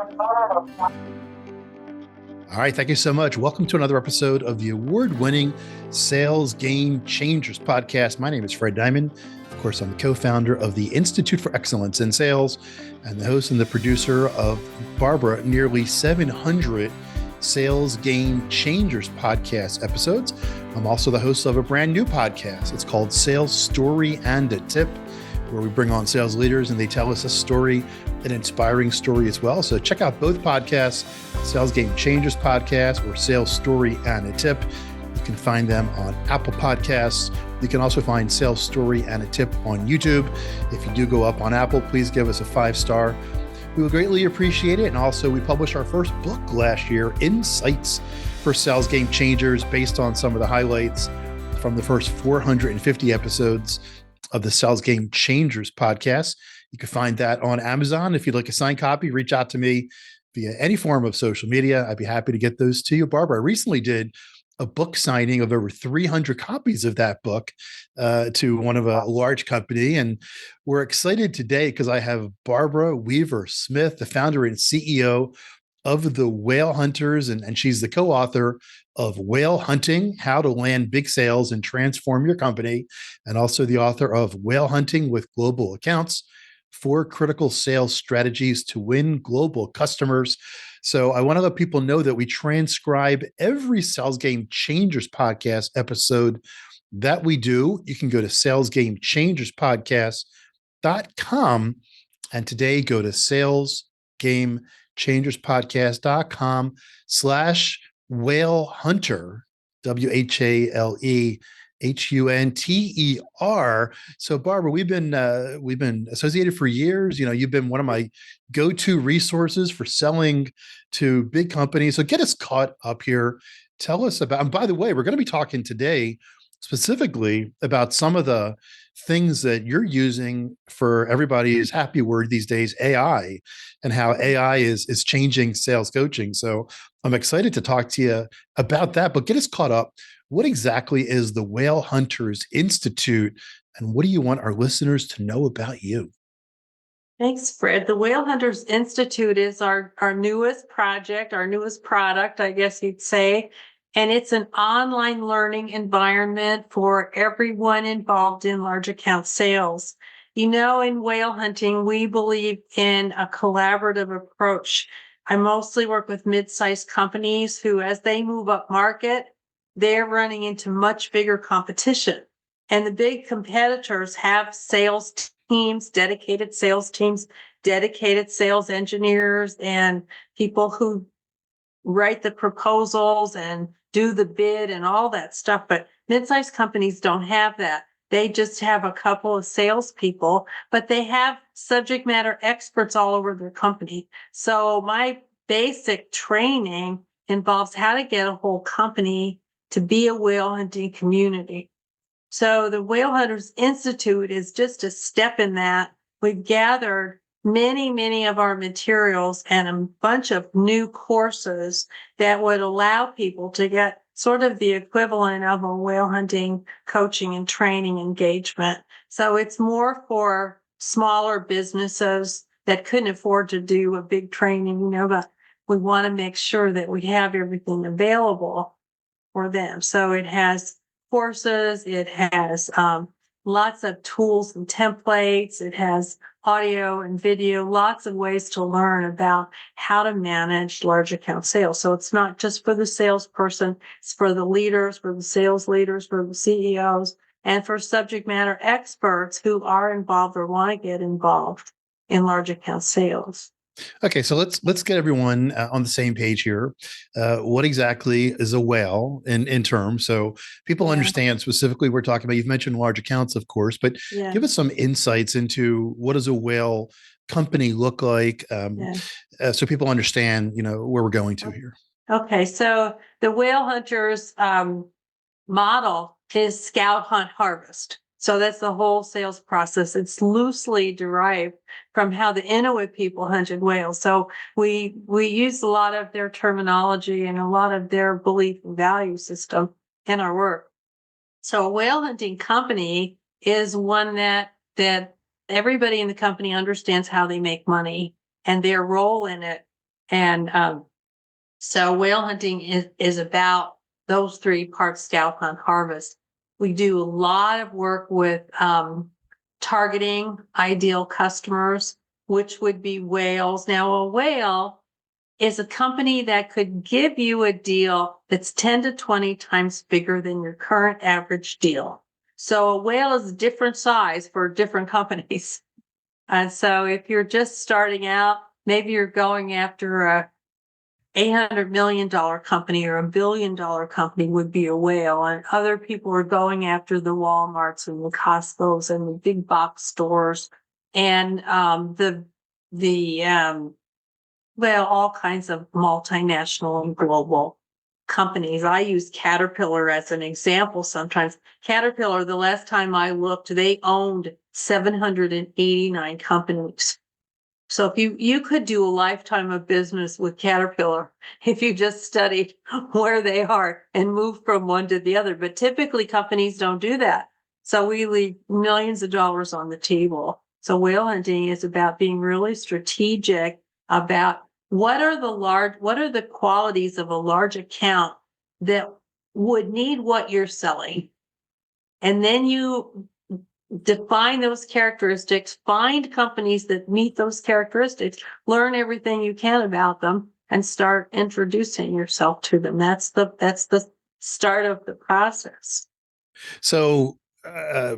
All right, thank you so much. Welcome to another episode of the award-winning Sales Game Changers podcast. My name is Fred Diamond. Of course, I'm the co-founder of the Institute for Excellence in Sales and the host and the producer of Barbara, nearly 700 Sales Game Changers podcast episodes. I'm also the host of a brand new podcast. It's called Sales Story and a Tip, where we bring on sales leaders and they tell us a story, an inspiring story as well. So check out both podcasts, Sales Game Changers podcast or Sales Story and a Tip. You can find them on Apple Podcasts. You can also find Sales Story and a Tip on YouTube. If you do go up on Apple, please give us a 5-star. We would greatly appreciate it. And also, we published our first book last year, Insights for Sales Game Changers, based on some of the highlights from the first 450 episodes of the Sales Game Changers podcast. You can find that on Amazon. If you'd like a signed copy, reach out to me via any form of social media. I'd be happy to get those to you. Barbara, I recently did a book signing of over 300 copies of that book to one of a large company. And we're excited today because I have Barbara Weaver Smith, the founder and CEO of the Whale Hunters, and she's the co-author of Whale Hunting, How to Land Big Sales and Transform Your Company, and also the author of Whale Hunting with Global Accounts, 4 Critical Sales Strategies to Win Global Customers. So I want to let people know that we transcribe every Sales Game Changers podcast episode that we do. You can go to salesgamechangerspodcast.com, and today go to salesgamechangerspodcast.com/whale hunter, WHALEHUNTER. So Barbara, we've been associated for years. You know, you've been one of my go-to resources for selling to big companies. So get us caught up here. Tell us about, and by the way, we're going to be talking today specifically about some of the things that you're using for everybody's happy word these days, AI, and how AI is changing sales coaching. So I'm excited to talk to you about that, but get us caught up. What exactly is the Whale Hunters Institute, and what do you want our listeners to know about you? Thanks, Fred. The Whale Hunters Institute is our newest project, our newest product, I guess you'd say. And it's an online learning environment for everyone involved in large account sales. You know, in whale hunting, we believe in a collaborative approach. I mostly work with mid-sized companies who, as they move up market, they're running into much bigger competition. And the big competitors have sales teams, dedicated sales engineers, and people who write the proposals and do the bid and all that stuff. But mid-sized companies don't have that. They just have a couple of salespeople, but they have subject matter experts all over their company. So my basic training involves how to get a whole company to be a whale hunting community. So the Whale Hunters Institute is just a step in that. We've gathered many of our materials and a bunch of new courses that would allow people to get sort of the equivalent of a whale hunting coaching and training engagement. So it's more for smaller businesses that couldn't afford to do a big training, but we want to make sure that we have everything available for them. So it has courses, it has lots of tools and templates, it has audio and video, lots of ways to learn about how to manage large account sales. So it's not just for the salesperson, it's for the leaders, for the sales leaders, for the CEOs, and for subject matter experts who are involved or want to get involved in large account sales. Okay, so let's get everyone on the same page here. What exactly is a whale in terms, so people understand specifically we're talking about? You've mentioned large accounts, of course, but give us some insights into what does a whale company look like, so people understand, where we're going to here. Okay, so the Whale Hunters model is scout, hunt, harvest. So that's the whole sales process. It's loosely derived from how the Inuit people hunted whales. So we use a lot of their terminology and a lot of their belief and value system in our work. So a whale hunting company is one that everybody in the company understands how they make money and their role in it. And so whale hunting is about those three parts: scout, hunt, harvest. We do a lot of work with targeting ideal customers, which would be whales. Now, a whale is a company that could give you a deal that's 10 to 20 times bigger than your current average deal. So a whale is a different size for different companies. And so if you're just starting out, maybe you're going after a $800 million company or $1 billion company would be a whale. And other people are going after the Walmarts and the Costco's and the big box stores and well, all kinds of multinational and global companies. I use Caterpillar as an example sometimes. Caterpillar, the last time I looked, they owned 789 companies. So if you could do a lifetime of business with Caterpillar if you just studied where they are and move from one to the other. But typically companies don't do that. So we leave millions of dollars on the table. So whale hunting is about being really strategic about what are the qualities of a large account that would need what you're selling. And then you define those characteristics, find companies that meet those characteristics, learn everything you can about them, and start introducing yourself to them. That's the start of the process. So,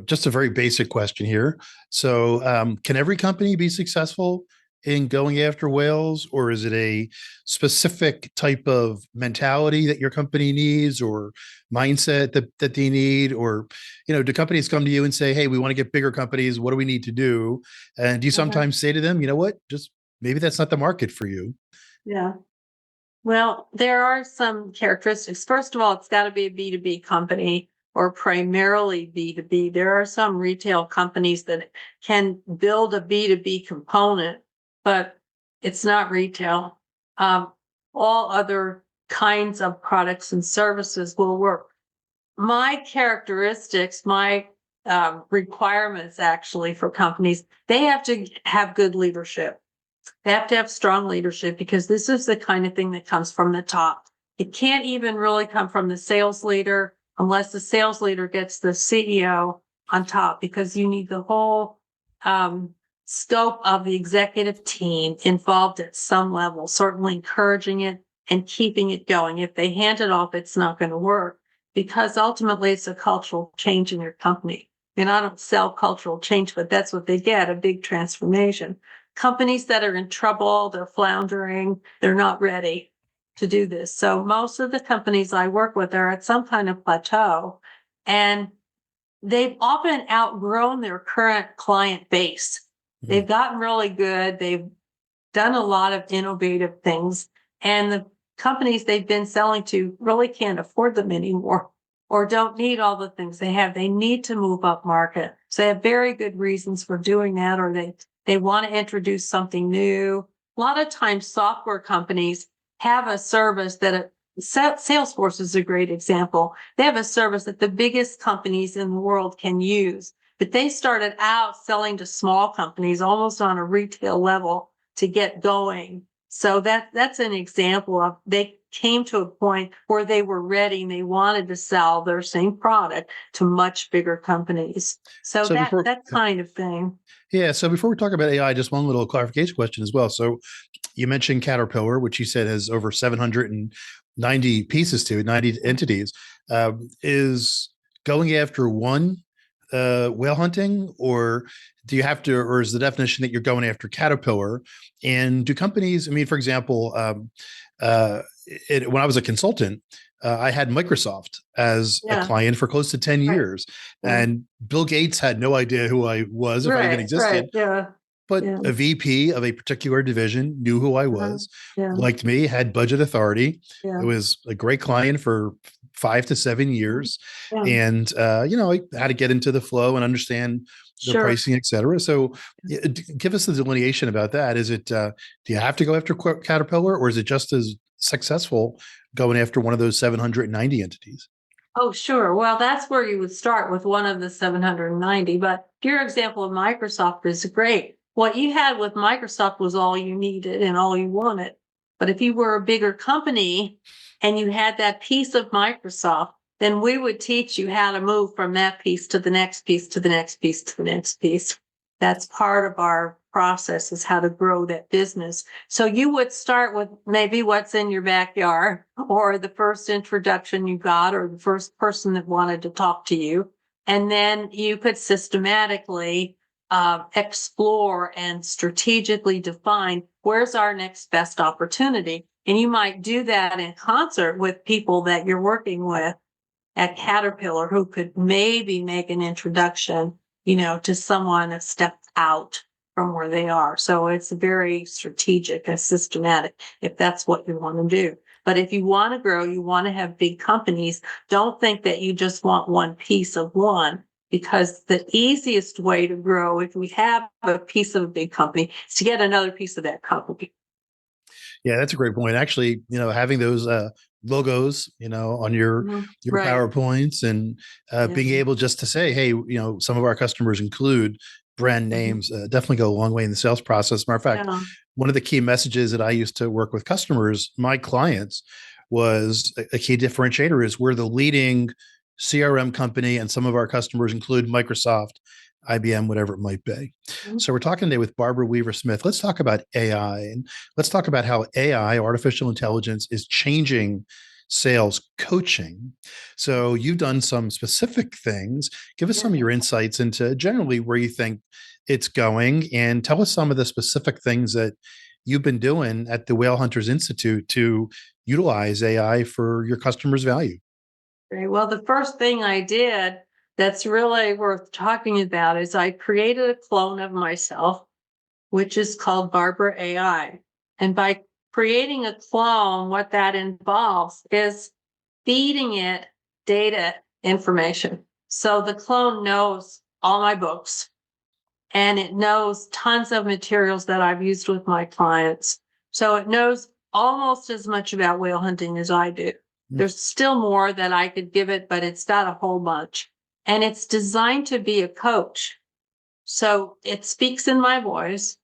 just a very basic question here. So, can every company be successful in going after whales, or is it a specific type of mentality that your company needs, or mindset that they need, or do companies come to you and say, "Hey, we want to get bigger companies. What do we need to do?" And do you sometimes say to them, "You know what? Just maybe that's not the market for you." Yeah. Well, there are some characteristics. First of all, it's got to be a B2B company or primarily B2B. There are some retail companies that can build a B2B component, but it's not retail. All other kinds of products and services will work. My characteristics, my requirements actually for companies, they have to have good leadership. They have to have strong leadership because this is the kind of thing that comes from the top. It can't even really come from the sales leader unless the sales leader gets the CEO on top, because you need the whole scope of the executive team involved at some level, certainly encouraging it and keeping it going. If they hand it off, it's not going to work, because ultimately it's a cultural change in your company. And I don't sell cultural change, but that's what they get, a big transformation. Companies that are in trouble, they're floundering, they're not ready to do this. So most of the companies I work with are at some kind of plateau, and they've often outgrown their current client base. They've gotten really good. They've done a lot of innovative things, and the companies they've been selling to really can't afford them anymore or don't need all the things they have. They need to move up market. So they have very good reasons for doing that, or they want to introduce something new. A lot of times software companies have a service that Salesforce is a great example. They have a service that the biggest companies in the world can use, but they started out selling to small companies almost on a retail level to get going. So that's an example of they came to a point where they were ready and they wanted to sell their same product to much bigger companies. So that kind of thing. Yeah. So before we talk about AI, just one little clarification question as well. So you mentioned Caterpillar, which you said has over 790 pieces to it, 90 entities. Is going after one whale hunting, or do you have to, or is the definition that you're going after Caterpillar? And do companies, I mean, for example, when I was a consultant, I had Microsoft as a client for close to 10 years. And Bill Gates had no idea who I was, if I even existed. But a VP of a particular division knew who I was, liked me, had budget authority. It was a great client for 5 to 7 years. And, I had to get into the flow and understand the pricing, et cetera. So give us the delineation about that. Is it, do you have to go after Caterpillar, or is it just as successful going after one of those 790 entities? Oh, sure. Well, that's where you would start, with one of the 790. But your example of Microsoft is great. What you had with Microsoft was all you needed and all you wanted. But if you were a bigger company and you had that piece of Microsoft, then we would teach you how to move from that piece to the next piece to the next piece to the next piece. That's part of our process, is how to grow that business. So you would start with maybe what's in your backyard, or the first introduction you got, or the first person that wanted to talk to you. And then you could systematically explore and strategically define where's our next best opportunity. And you might do that in concert with people that you're working with at Caterpillar, who could maybe make an introduction, to someone a step out from where they are. So it's very strategic and systematic if that's what you want to do. But if you want to grow, you want to have big companies, don't think that you just want one piece of one, because the easiest way to grow, if we have a piece of a big company, is to get another piece of that company. Yeah, that's a great point. Actually, having those logos, on your Right. PowerPoints, and Yeah. being able just to say, hey, some of our customers include brand Mhm. names, definitely go a long way in the sales process. Matter of fact, Yeah. one of the key messages that I used to work with customers, my clients, was a key differentiator is we're the leading CRM company, and some of our customers include Microsoft, IBM, whatever it might be. Mhm. So we're talking today with Barbara Weaver Smith. Let's talk about AI, and let's talk about how AI, artificial intelligence, is changing sales coaching. So you've done some specific things. Give us Yeah. some of your insights into generally where you think it's going, and tell us some of the specific things that you've been doing at the Whale Hunters Institute to utilize AI for your customers' value. Very well. The first thing I did that's really worth talking about is I created a clone of myself, which is called Barbara AI. And by creating a clone, what that involves is feeding it data information. So the clone knows all my books, and it knows tons of materials that I've used with my clients. So it knows almost as much about whale hunting as I do. There's still more that I could give it, but it's got a whole bunch. And it's designed to be a coach. So it speaks in my voice.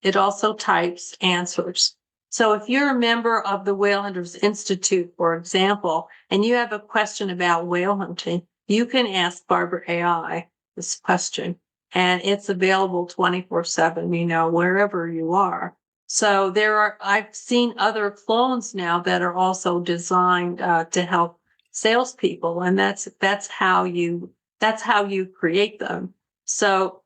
It also types answers. So if you're a member of the Whale Hunters Institute, for example, and you have a question about whale hunting, you can ask Barbara AI this question, and it's available 24/7, wherever you are. So I've seen other clones now that are also designed to help salespeople, and that's how you create them. So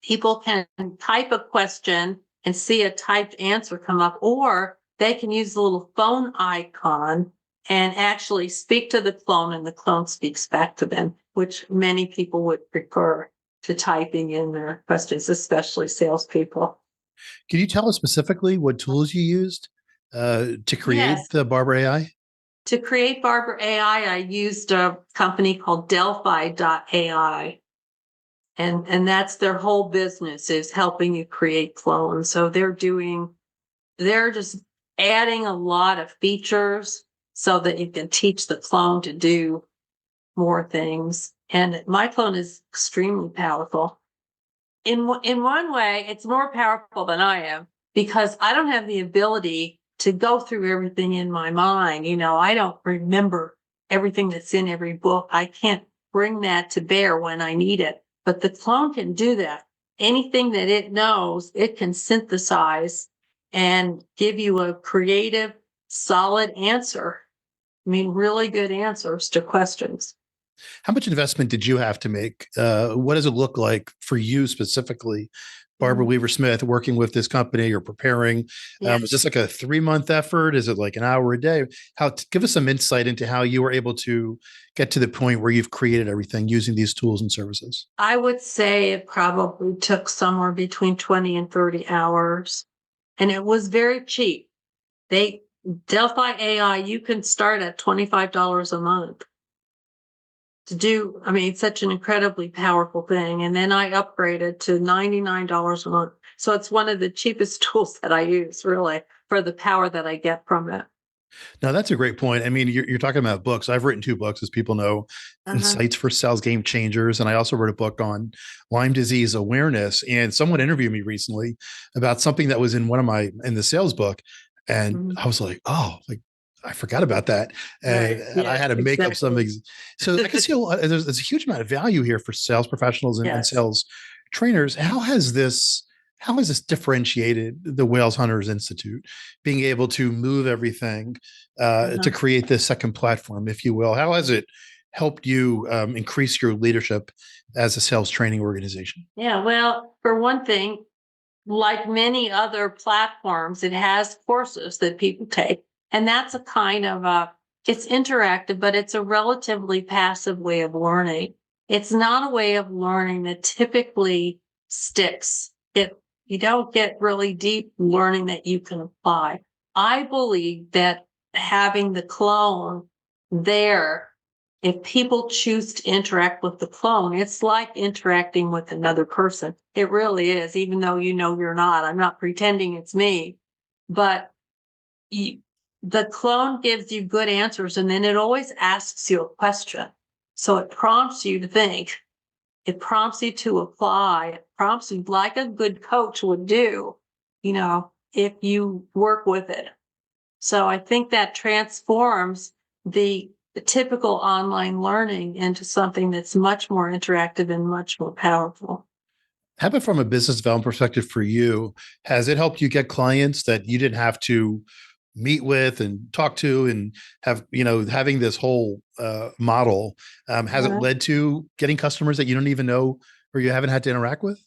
people can type a question and see a typed answer come up, or they can use the little phone icon and actually speak to the clone, and the clone speaks back to them, which many people would prefer to typing in their questions, especially salespeople. Can you tell us specifically what tools you used to Yes. create the Barbara AI? To create Barbara AI, I used a company called Delphi.ai. And that's their whole business, is helping you create clones. So they're just adding a lot of features so that you can teach the clone to do more things. And my clone is extremely powerful. In one way, it's more powerful than I am, because I don't have the ability to go through everything in my mind. I don't remember everything that's in every book. I can't bring that to bear when I need it. But the clone can do that. Anything that it knows, it can synthesize and give you a creative, solid answer. I mean, really good answers to questions. How much investment did you have to make? What does it look like for you specifically, Barbara Mhm. Weaver Smith, working with this company or preparing? Yeah. Is this like a 3 month effort? Is it like an hour a day? Give us some insight into how you were able to get to the point where you've created everything using these tools and services. I would say it probably took somewhere between 20 and 30 hours. And it was very cheap. They Delphi AI, you can start at $25 a month to do. I mean, it's such an incredibly powerful thing. And then I upgraded to $99 a month. So it's one of the cheapest tools that I use, really, for the power that I get from it. Now, that's a great point. I mean, you're talking about books. I've written 2 books, as people know, Uh-huh. Insights for Sales Game Changers. And I also wrote a book on Lyme disease awareness. And someone interviewed me recently about something that was in the sales book. And Mhm. I was like, oh, like I forgot about that. Right. And I Yes, had to make up some exactly. things. So I can see there's a huge amount of value here for sales professionals and Yes. sales trainers. How has this differentiated the Whales Hunters Institute, being able to move everything to Uh-huh. create this second platform, if you will? How has it helped you increase your leadership as a sales training organization? Yeah. Well, for one thing, like many other platforms, it has courses that people take. And that's a kind of it's interactive, but it's a relatively passive way of learning. It's not a way of learning that typically sticks. You don't get really deep learning that you can apply. I believe that having the clone there, if people choose to interact with the clone, it's like interacting with another person. It really is, even though you know you're not. I'm not pretending it's me, but you, the clone gives you good answers and then it always asks you a question. So it prompts you to think, it prompts you to apply, it prompts you like a good coach would do, if you work with it. So I think that transforms the typical online learning into something that's much more interactive and much more powerful. How about from a business development perspective for you? Has it helped you get clients that you didn't have to meet with and talk to and have, having this whole model? Has it Uh-huh. led to getting customers that you don't even know or you haven't had to interact with?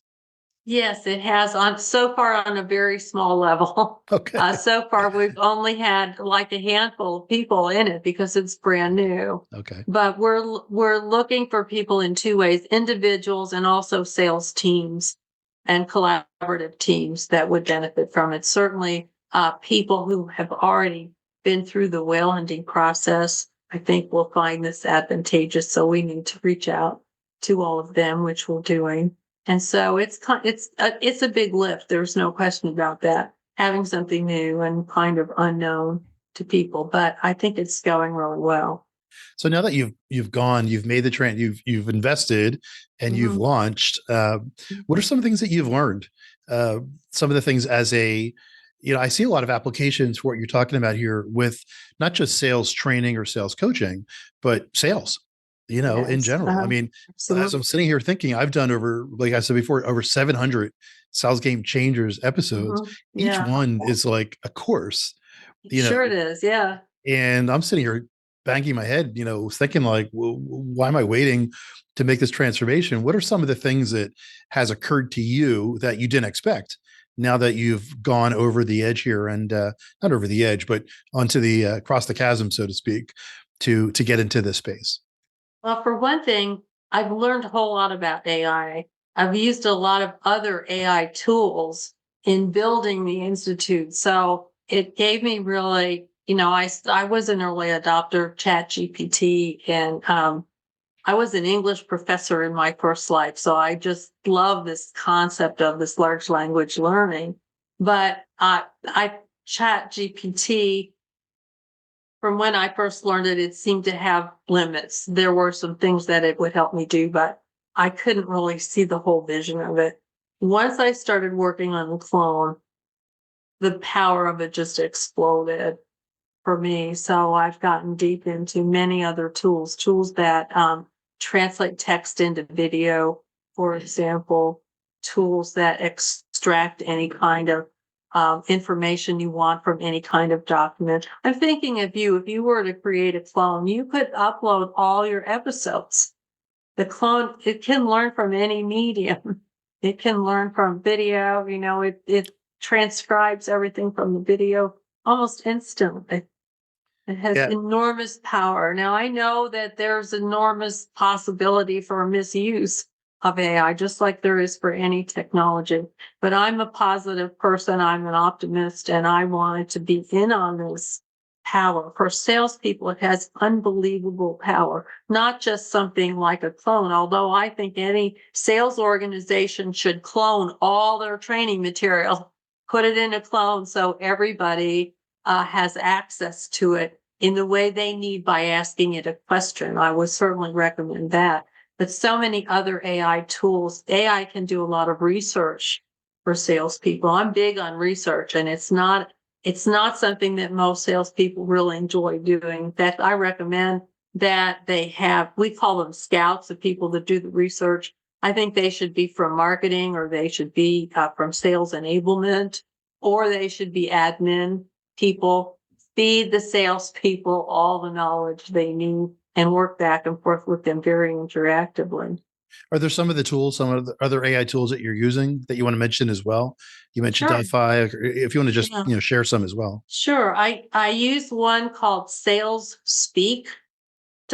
Yes, it has on so far on a very small level. Okay. So far, we've only had like a handful of people in it because it's brand new. Okay. But we're looking for people in two ways: individuals and also sales teams and collaborative teams that would benefit from it. Certainly, people who have already been through the whale hunting process, I think will find this advantageous. So we need to reach out to all of them, which we're doing. And so it's a big lift. There's no question about that. Having something new and kind of unknown to people, but I think it's going really well. So now that you've made the trend, you've invested and you've Mhm. launched. What are some of the things that you've learned? Uh, some of the things I see a lot of applications for what you're talking about here with not just sales training or sales coaching, but sales. In Yes, general. I mean, as absolutely. I'm sitting here thinking, I've done over, like I said before, over 700 sales game changers episodes. Mhm. Each Yeah, one is like a course. You sure it know, is. Yeah. and I'm sitting here banging my head, thinking like, well, why am I waiting to make this transformation? What are some of the things that has occurred to you that you didn't expect now that you've gone over the edge here and not over the edge, but onto the across the chasm, so to speak, to get into this space? Well, for one thing, I've learned a whole lot about AI. I've used a lot of other AI tools in building the institute. So it gave me really, I was an early adopter of Chat GPT, and I was an English professor in my first life. So I just love this concept of this large language learning. But I Chat GPT, from when I first learned it, it seemed to have limits. There were some things that it would help me do, but I couldn't really see the whole vision of it. Once I started working on the clone, the power of it just exploded for me. So I've gotten deep into many other tools that translate text into video, for example, tools that extract any kind of information you want from any kind of document. I'm thinking of you, if you were to create a clone, you could upload all your episodes. The clone, it can learn from any medium. It can learn from video, it transcribes everything from the video almost instantly. It has Yeah. enormous power. Now, I know that there's enormous possibility for misuse of AI, just like there is for any technology. But I'm a positive person. I'm an optimist, and I wanted to be in on this power. For salespeople, it has unbelievable power, not just something like a clone, although I think any sales organization should clone all their training material, put it in a clone so everybody has access to it in the way they need by asking it a question. I would certainly recommend that. But so many other AI tools, AI can do a lot of research for salespeople. I'm big on research, and it's not it's not something that most salespeople really enjoy doing. In fact, I recommend that they have, we call them scouts, the people that do the research. I think they should be from marketing, or they should be from sales enablement, or they should be admin people. Feed the salespeople all the knowledge they need and work back and forth with them very interactively. Are there some of the tools, some of the other AI tools that you're using that you want to mention as well? You mentioned Sure. Delphi. If you want to just Yeah. share some as well. Sure. I use one called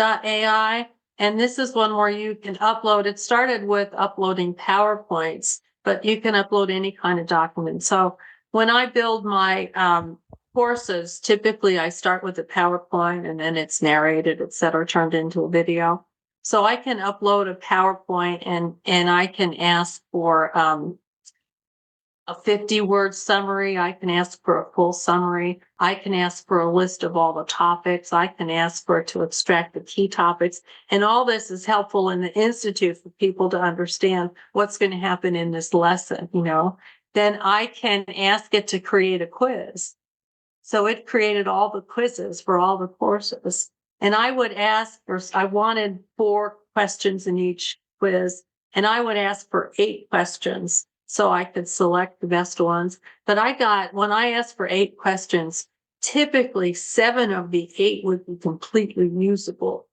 AI, and this is one where you can upload. It started with uploading PowerPoints, but you can upload any kind of document. So when I build my courses, typically I start with a PowerPoint and then it's narrated, et cetera, turned into a video. So I can upload a PowerPoint and I can ask for a 50-word summary. I can ask for a full summary. I can ask for a list of all the topics. I can ask for it to extract the key topics. And all this is helpful in the Institute for people to understand what's going to happen in this lesson, Then I can ask it to create a quiz. So it created all the quizzes for all the courses. And I would ask for, I wanted 4 questions in each quiz, and I would ask for 8 questions so I could select the best ones. But when I asked for 8 questions, typically 7 of the 8 would be completely usable.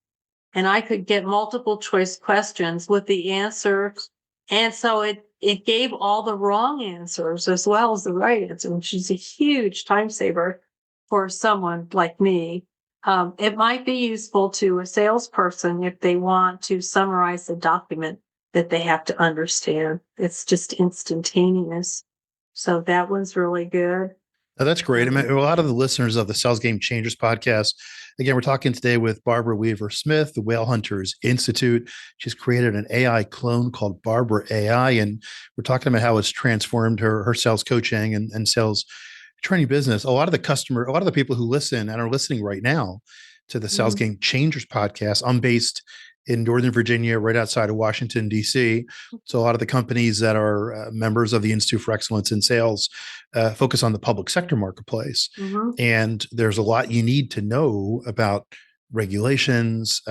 And I could get multiple choice questions with the answers. And so it gave all the wrong answers as well as the right answer, which is a huge time saver for someone like me. It might be useful to a salesperson if they want to summarize a document that they have to understand. It's just instantaneous. So that one's really good. Oh, that's great. I mean, a lot of the listeners of the Sales Game Changers podcast, again, we're talking today with Barbara Weaver Smith, the Whale Hunters Institute. She's created an AI clone called Barbara AI, and we're talking about how it's transformed her sales coaching and sales training business. A lot of the people who listen and are listening right now to the Sales Game Changers podcast, I'm based in Northern Virginia, right outside of Washington, D.C. So a lot of the companies that are members of the Institute for Excellence in Sales focus on the public sector marketplace. And there's a lot you need to know about regulations,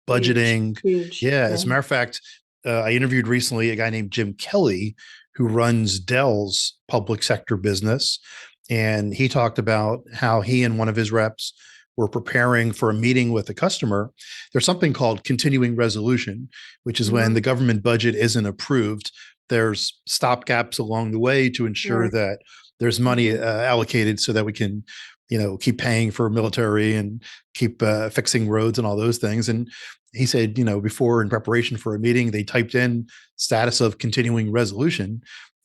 budgeting. Huge. Yeah, as a matter of fact, I interviewed recently a guy named Jim Kelly, who runs Dell's public sector business. And he talked about how he and one of his reps were preparing for a meeting with a customer. There's something called continuing resolution, which is when the government budget isn't approved. There's stopgaps along the way to ensure that there's money allocated so that we can, keep paying for military and keep fixing roads and all those things. And he said, before, in preparation for a meeting, they typed in status of continuing resolution.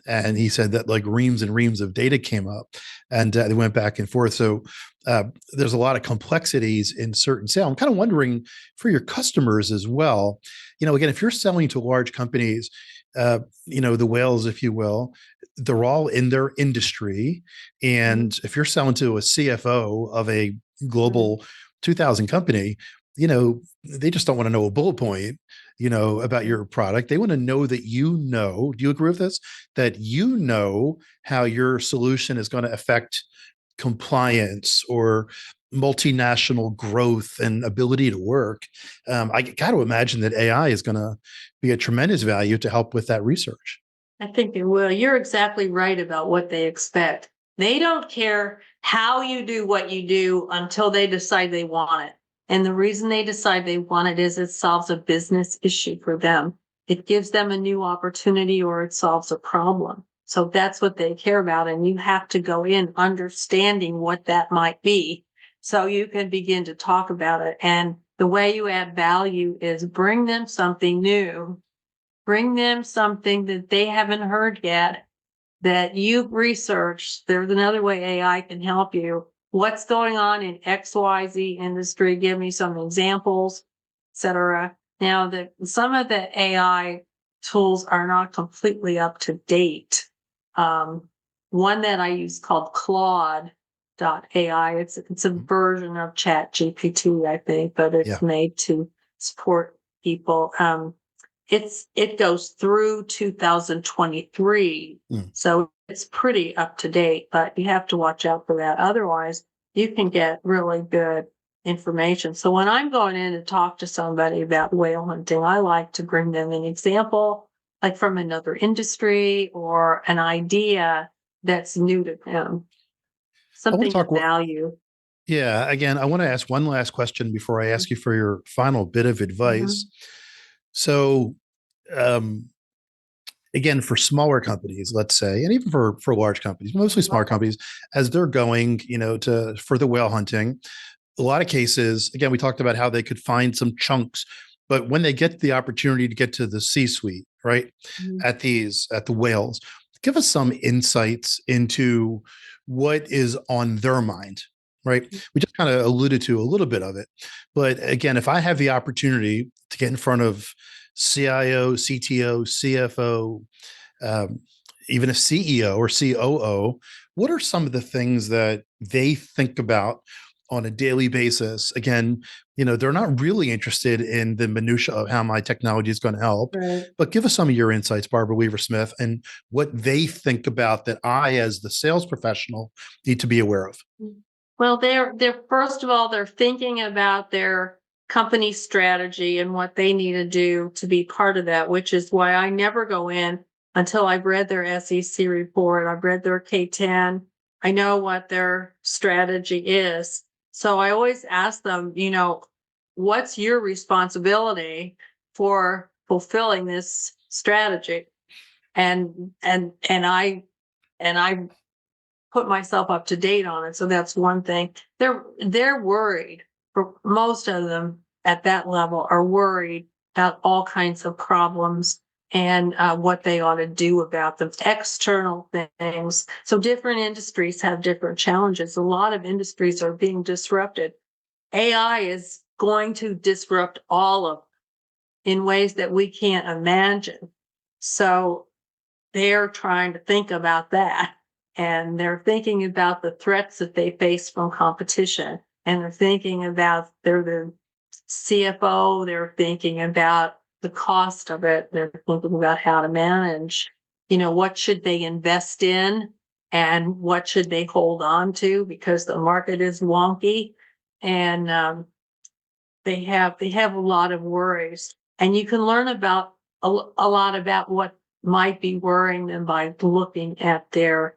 And he said that like reams and reams of data came up, and they went back and forth. So there's a lot of complexities in certain sales. I'm kind of wondering for your customers as well. Again, if you're selling to large companies, the whales, if you will, they're all in their industry. And if you're selling to a CFO of a global 2000 company, they just don't want to know a bullet point, about your product. They want to know that do you agree with this? That how your solution is going to affect compliance or multinational growth and ability to work. I got to imagine that AI is going to be a tremendous value to help with that research. I think it will. You're exactly right about what they expect. They don't care how you do what you do until they decide they want it. And the reason they decide they want it is it solves a business issue for them. It gives them a new opportunity or it solves a problem. So that's what they care about. And you have to go in understanding what that might be so you can begin to talk about it. And the way you add value is bring them something new, bring them something that they haven't heard yet, that you've researched. There's another way AI can help you. What's going on in XYZ industry? Give me some examples, etc. Now, some of the AI tools are not completely up to date. One that I use called Claude.ai. It's a version of Chat GPT, I think, but it's made to support people. It goes through 2023. So it's pretty up to date, but you have to watch out for that. Otherwise, you can get really good information. So when I'm going in to talk to somebody about whale hunting, I like to bring them an example, like from another industry or an idea that's new to them, I want to something of talk. value. Yeah, again, I want to ask one last question before I ask you for your final bit of advice. Mhm. So, um, again, for smaller companies, let's say, and even for large companies, mostly smaller companies, as they're going, to for the whale hunting, a lot of cases, again, we talked about how they could find some chunks, but when they get the opportunity to get to the C-suite, right, Mhm. at the whales, give us some insights into what is on their mind, right? We just kind of alluded to a little bit of it, but again, if I have the opportunity to get in front of CIO, CTO, CFO, um, even a CEO or COO, what are some of the things that they think about on a daily basis? Again, they're not really interested in the minutia of how my technology is going to help, Right. but give us some of your insights, Barbara Weaver Smith, and what they think about that I, as the sales professional, need to be aware of. Well, they're first of all, they're thinking about their company strategy and what they need to do to be part of that, which is why I never go in until I've read their SEC report, I've read their K-10, I know what their strategy is. So I always ask them, what's your responsibility for fulfilling this strategy? And I put myself up to date on it. So that's one thing. They're worried. For most of them at that level are worried about all kinds of problems and what they ought to do about them, external things. So different industries have different challenges. A lot of industries are being disrupted. AI is going to disrupt all of them in ways that we can't imagine. So they're trying to think about that. And they're thinking about the threats that they face from competition. And they're thinking about they're the CFO, they're thinking about the cost of it. They're thinking about how to manage, what should they invest in and what should they hold on to because the market is wonky. And they have a lot of worries. And you can learn about a lot about what might be worrying them by looking at their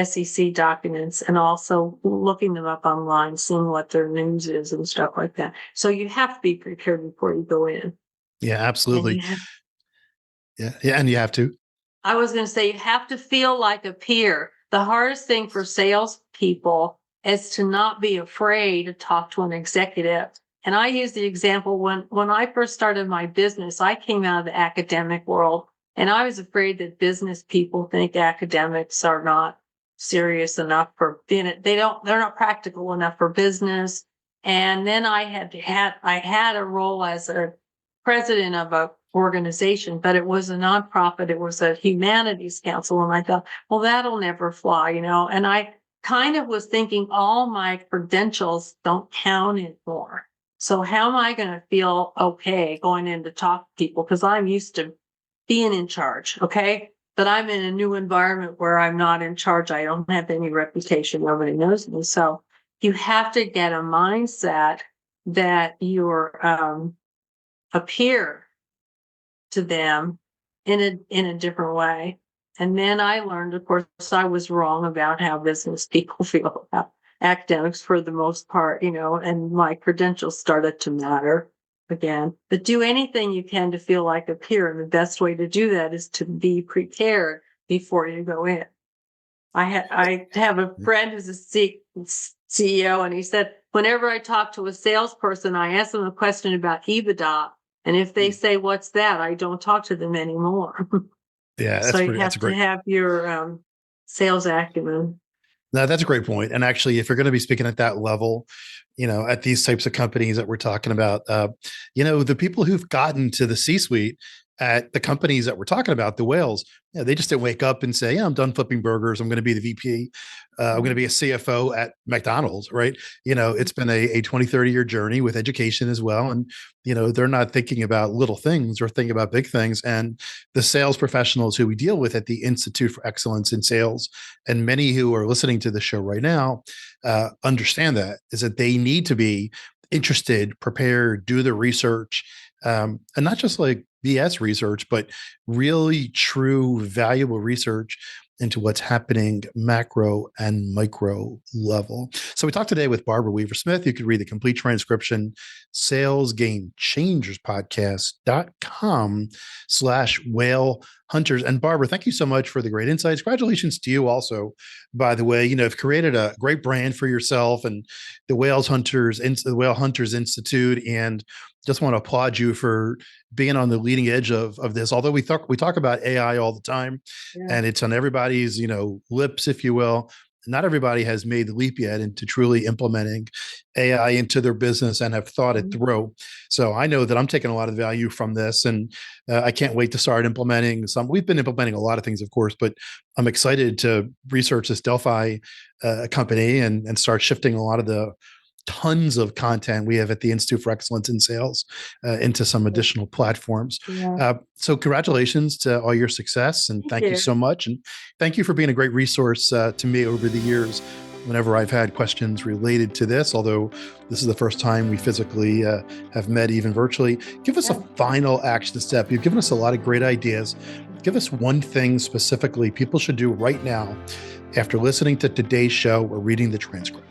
SEC documents and also looking them up online, seeing what their news is and stuff like that. So you have to be prepared before you go in. Yeah, And absolutely. Yeah, yeah, and you have to. I was going to say, you have to feel like a peer. The hardest thing for salespeople is to not be afraid to talk to an executive. And I use the example when I first started my business, I came out of the academic world and I was afraid that business people think academics are not serious enough for being, they're not practical enough for business. And then I had a role as a president of a organization, but it was a nonprofit. It was a humanities council. And I thought, well, that'll never fly, and I kind of was thinking all my credentials don't count anymore. So how am I going to feel okay going in to talk to people? Because I'm used to being in charge. Okay. But I'm in a new environment where I'm not in charge. I don't have any reputation. Nobody knows me. So you have to get a mindset that you're a peer to them in a different way. And then I learned, of course, I was wrong about how business people feel about academics for the most part, and my credentials started to matter again. But do anything you can to feel like a peer. And the best way to do that is to be prepared before you go in. I have a friend who's a CEO, and he said, whenever I talk to a salesperson, I ask them a question about EBITDA. And if they say, what's that? I don't talk to them anymore. Yeah, So you that's have a to great. have your sales acumen. No, that's a great point. And actually, if you're going to be speaking at that level, at these types of companies that we're talking about, the people who've gotten to the C-suite, at the companies that we're talking about, the whales, they just didn't wake up and say, yeah, I'm done flipping burgers. I'm going to be the VP. I'm going to be a CFO at McDonald's, right? It's been a 20, 30-year journey with education as well. And, they're not thinking about little things, they're thinking about big things. And the sales professionals who we deal with at the Institute for Excellence in Sales, and many who are listening to the show right now, understand that is that they need to be interested, prepared, do the research, and not just like BS research, but really true, valuable research into what's happening macro and micro level. So we talked today with Barbara Weaver Smith. You could read the complete transcription, salesgamechangerspodcast.com/whale hunters. And Barbara, thank you so much for the great insights. Congratulations to you also, by the way. You've created a great brand for yourself and the Whale Hunters Institute. And just want to applaud you for being on the leading edge of this. Although we talk about AI all the time, and it's on everybody's, lips, if you will. Not everybody has made the leap yet into truly implementing AI into their business and have thought it through. So I know that I'm taking a lot of value from this, and I can't wait to start implementing some. We've been implementing a lot of things, of course, but I'm excited to research this Delphi company and start shifting a lot of the tons of content we have at the Institute for Excellence in Sales into some additional platforms. So congratulations to all your success, and thank you so much. And thank you for being a great resource to me over the years whenever I've had questions related to this, although this is the first time we physically have met, even virtually. Give us a final action step. You've given us a lot of great ideas. Give us one thing specifically people should do right now after listening to today's show or reading the transcript.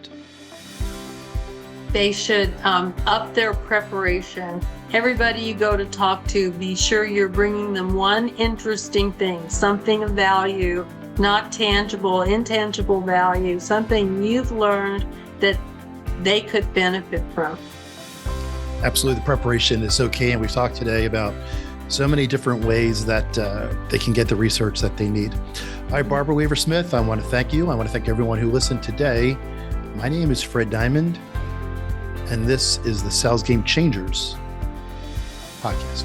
They should up their preparation. Everybody you go to talk to, be sure you're bringing them one interesting thing, something of value, not tangible, intangible value, something you've learned that they could benefit from. Absolutely. The preparation is so key. And we've talked today about so many different ways that they can get the research that they need. All right, Barbara Weaver Smith, I want to thank you. I want to thank everyone who listened today. My name is Fred Diamond, and this is the Sales Game Changers podcast.